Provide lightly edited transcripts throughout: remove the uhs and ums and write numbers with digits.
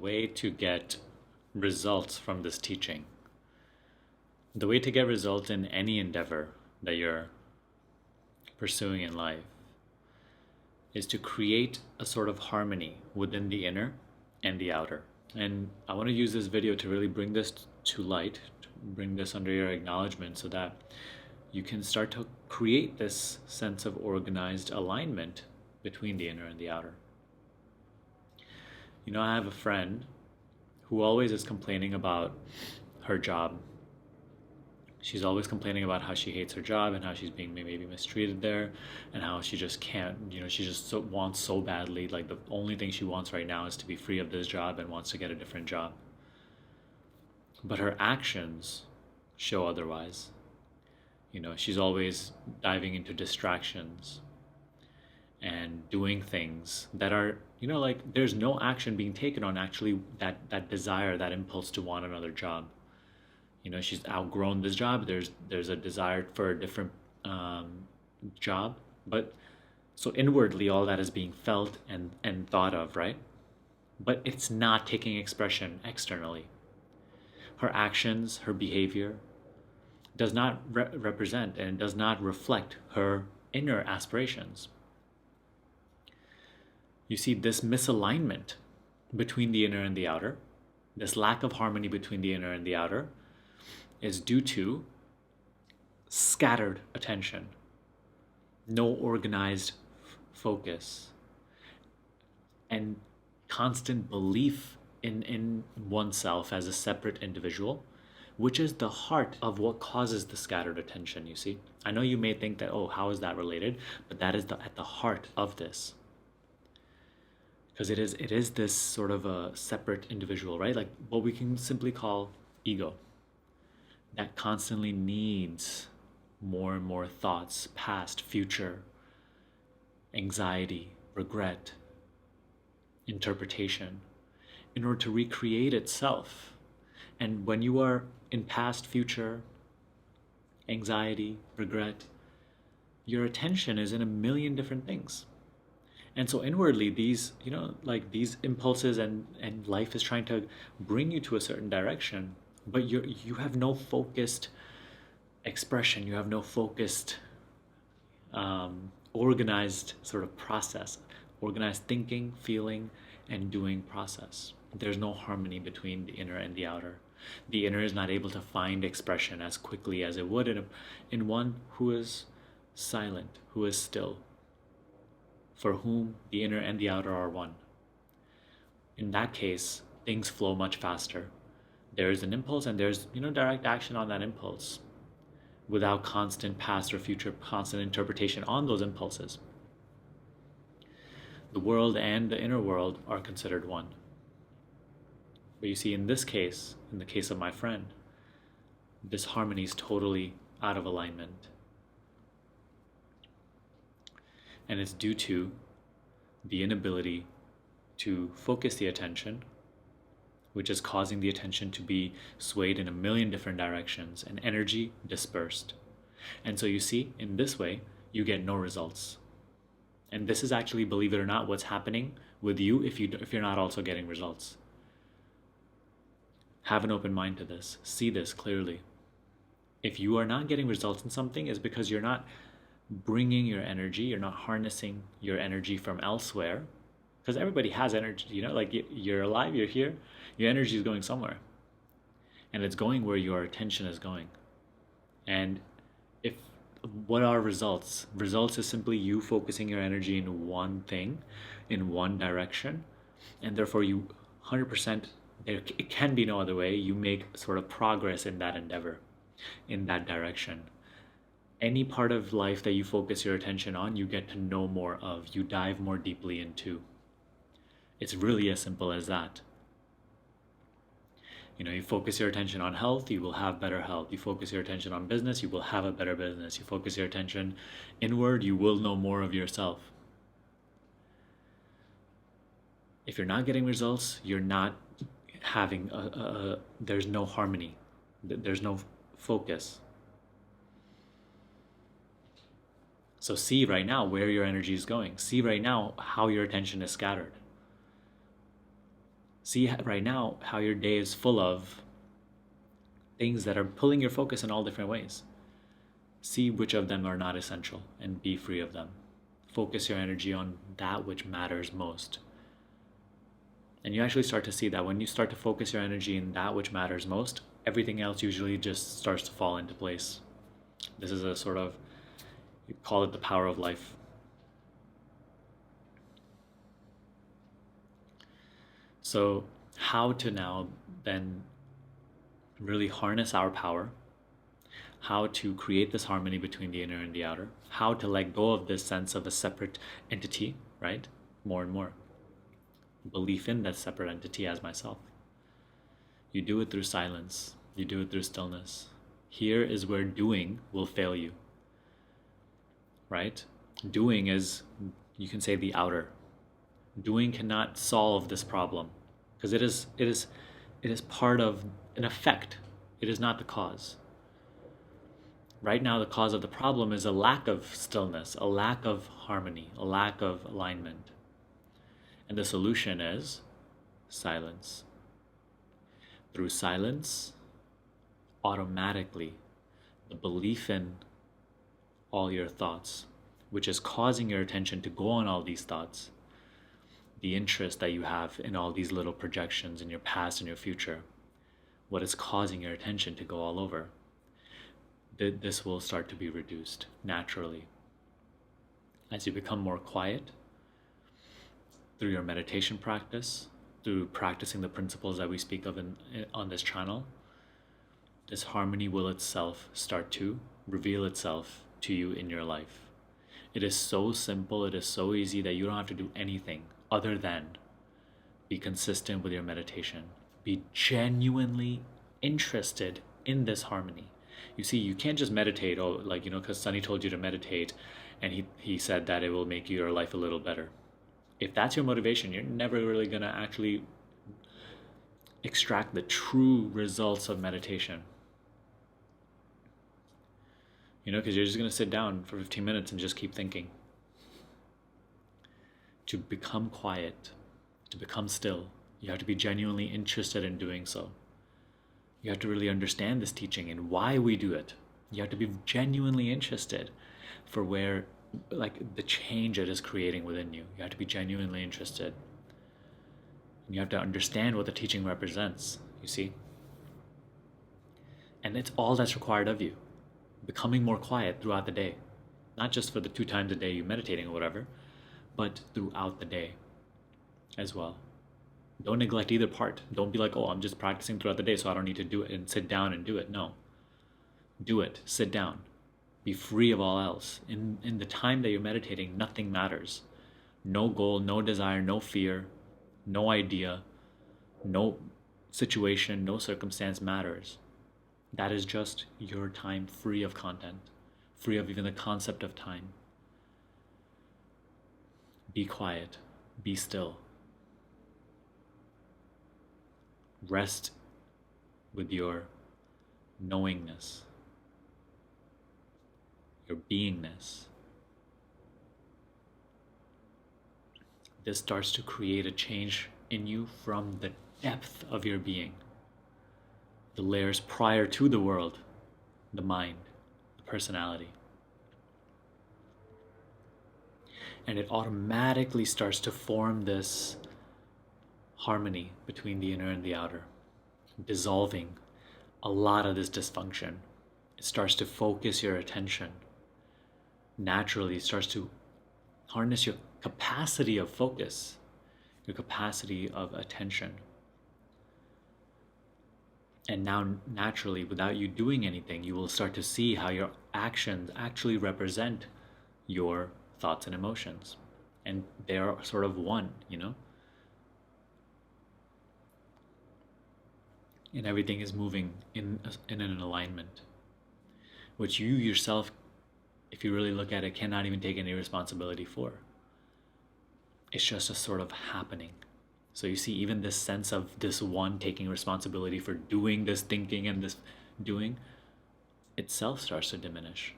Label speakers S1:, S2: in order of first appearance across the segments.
S1: Way to get results from this teaching. The way to get results in any endeavor that you're pursuing in life is to create a sort of harmony within the inner and the outer. And I want to use this video to really bring this to light, to bring this under your acknowledgement so that you can start to create this sense of organized alignment between the inner and the outer. You know, I have a friend who always is complaining about her job. She's always complaining about how she hates her job and how she's being maybe mistreated there and how she just can't, she just wants so badly. Like the only thing she wants right now is to be free of this job and wants to get a different job. But her actions show otherwise. She's always diving into distractions and doing things that are, like there's no action being taken on actually that desire, that impulse to want another job. She's outgrown this job. There's a desire for a different job, but so inwardly all that is being felt and thought of, right? But it's not taking expression externally. Her actions, her behavior does not represent and does not reflect her inner aspirations. You see, this misalignment between the inner and the outer, this lack of harmony between the inner and the outer, is due to scattered attention, no organized focus, and constant belief in oneself as a separate individual, which is the heart of what causes the scattered attention, you see. I know you may think that, oh, how is that related? But that is at the heart of this. Because it is this sort of a separate individual, right? Like what we can simply call ego, that constantly needs more and more thoughts, past, future, anxiety, regret, interpretation, in order to recreate itself. And when you are in past, future, anxiety, regret, your attention is in a million different things. And so inwardly, these, these impulses and life is trying to bring you to a certain direction, but you have no focused expression. You have no focused, organized sort of process, organized thinking, feeling, and doing process. There's no harmony between the inner and the outer. The inner is not able to find expression as quickly as it would in one who is silent, who is still, for whom the inner and the outer are one. In that case, things flow much faster. There is an impulse and there's, direct action on that impulse without constant past or future, constant interpretation on those impulses. The world and the inner world are considered one. But you see, in this case, in the case of my friend, this harmony is totally out of alignment. And it's due to the inability to focus the attention, which is causing the attention to be swayed in a million different directions and energy dispersed. And so you see, in this way, you get no results. And this is actually, believe it or not, what's happening with you if you're not also getting results. Have an open mind to this. See this clearly. If you are not getting results in something, it's because you're not bringing your energy, you're not harnessing your energy from elsewhere, because everybody has energy, like you're alive, you're here, your energy is going somewhere, and it's going where your attention is going. And what are results? Results is simply you focusing your energy in one thing, in one direction, and therefore you 100%, it can be no other way, you make sort of progress in that endeavor, in that direction. Any part of life that you focus your attention on, you get to know more of, you dive more deeply into. It's really as simple as that. You focus your attention on health, you will have better health. You focus your attention on business, you will have a better business. You focus your attention inward, you will know more of yourself. If you're not getting results, you're not having there's no harmony. There's no focus. So see right now where your energy is going. See right now how your attention is scattered. See right now how your day is full of things that are pulling your focus in all different ways. See which of them are not essential and be free of them. Focus your energy on that which matters most. And you actually start to see that when you start to focus your energy in that which matters most, everything else usually just starts to fall into place. This is a sort of, you call it the power of life. So, how to now then really harness our power, how to create this harmony between the inner and the outer, how to let go of this sense of a separate entity, right? More and more. Belief in that separate entity as myself. You do it through silence, you do it through stillness. Here is where doing will fail you, right? Doing is, you can say, the outer. Doing cannot solve this problem because it is part of an effect. It is not the cause. Right now, the cause of the problem is a lack of stillness, a lack of harmony, a lack of alignment. And the solution is silence. Through silence, automatically, the belief in all your thoughts, which is causing your attention to go on all these thoughts, the interest that you have in all these little projections in your past and your future, what is causing your attention to go all over, this will start to be reduced naturally. As you become more quiet, through your meditation practice, through practicing the principles that we speak of on this channel, this harmony will itself start to reveal itself to you in your life. It is so simple, it is so easy that you don't have to do anything other than be consistent with your meditation. Be genuinely interested in this harmony. You see, you can't just meditate, because Sunny told you to meditate and he said that it will make your life a little better. If that's your motivation, you're never really going to actually extract the true results of meditation. Because you're just going to sit down for 15 minutes and just keep thinking. To become quiet, to become still, you have to be genuinely interested in doing so. You have to really understand this teaching and why we do it. You have to be genuinely interested for where, the change it is creating within you. You have to be genuinely interested. And you have to understand what the teaching represents, you see? And it's all that's required of you. Becoming more quiet throughout the day. Not just for the 2 times a day you're meditating or whatever, but throughout the day as well. Don't neglect either part. Don't be like, oh, I'm just practicing throughout the day, so I don't need to do it and sit down and do it. No. Do it. Sit down. Be free of all else. In the time that you're meditating, nothing matters. No goal, no desire, no fear, no idea, no situation, no circumstance matters. That is just your time free of content, free of even the concept of time. Be quiet. Be still. Rest with your knowingness, your beingness. This starts to create a change in you from the depth of your being, the layers prior to the world, the mind, the personality. And it automatically starts to form this harmony between the inner and the outer, dissolving a lot of this dysfunction. It starts to focus your attention. Naturally, it starts to harness your capacity of focus, your capacity of attention. And now, naturally, without you doing anything, you will start to see how your actions actually represent your thoughts and emotions. And they're sort of one, And everything is moving in an alignment, which you yourself, if you really look at it, cannot even take any responsibility for. It's just a sort of happening. So you see, even this sense of this one taking responsibility for doing this thinking and this doing itself starts to diminish.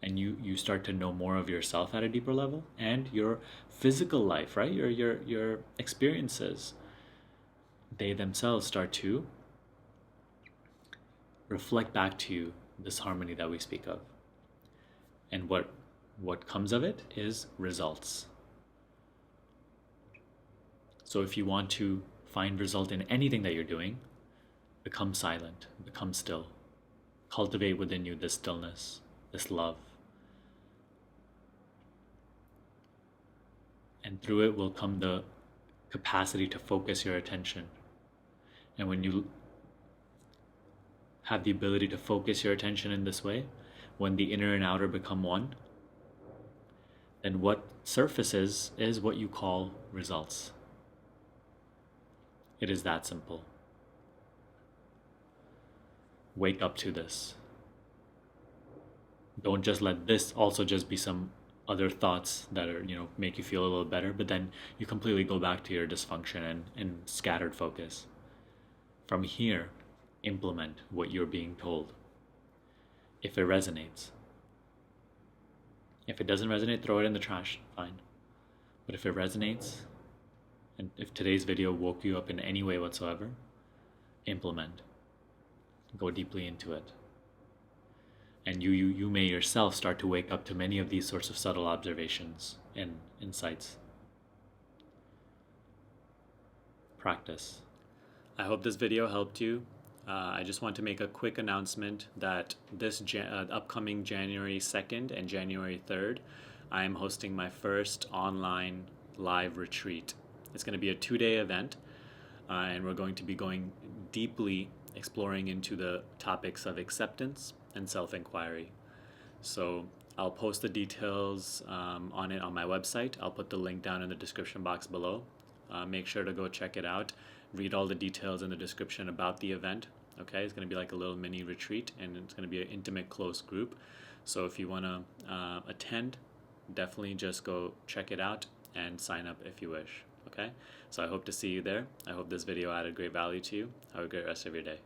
S1: And you start to know more of yourself at a deeper level, and your physical life, right? Your experiences. they themselves start to reflect back to you this harmony that we speak of. And what comes of it is results. So if you want to find result in anything that you're doing, become silent, become still. Cultivate within you this stillness, this love. And through it will come the capacity to focus your attention. And when you have the ability to focus your attention in this way, when the inner and outer become one, then what surfaces is what you call results. It is that simple. Wake up to this. Don't just let this also just be some other thoughts that are, make you feel a little better, but then you completely go back to your dysfunction and scattered focus. From here, implement what you're being told. If it resonates. If it doesn't resonate, throw it in the trash, fine. But if it resonates, and if today's video woke you up in any way whatsoever, implement. Go deeply into it. And you may yourself start to wake up to many of these sorts of subtle observations and insights. Practice. I hope this video helped you. I just want to make a quick announcement that this upcoming January 2nd and January 3rd, I am hosting my first online live retreat. It's going to be a 2-day event, and we're going to be going deeply exploring into the topics of acceptance and self-inquiry. So I'll post the details on it on my website. I'll put the link down in the description box below. Make sure to go check it out. Read all the details in the description about the event. Okay, it's going to be like a little mini retreat, and it's going to be an intimate, close group. So if you want to attend, definitely just go check it out and sign up if you wish. Okay, so I hope to see you there. I hope this video added great value to you. Have a great rest of your day.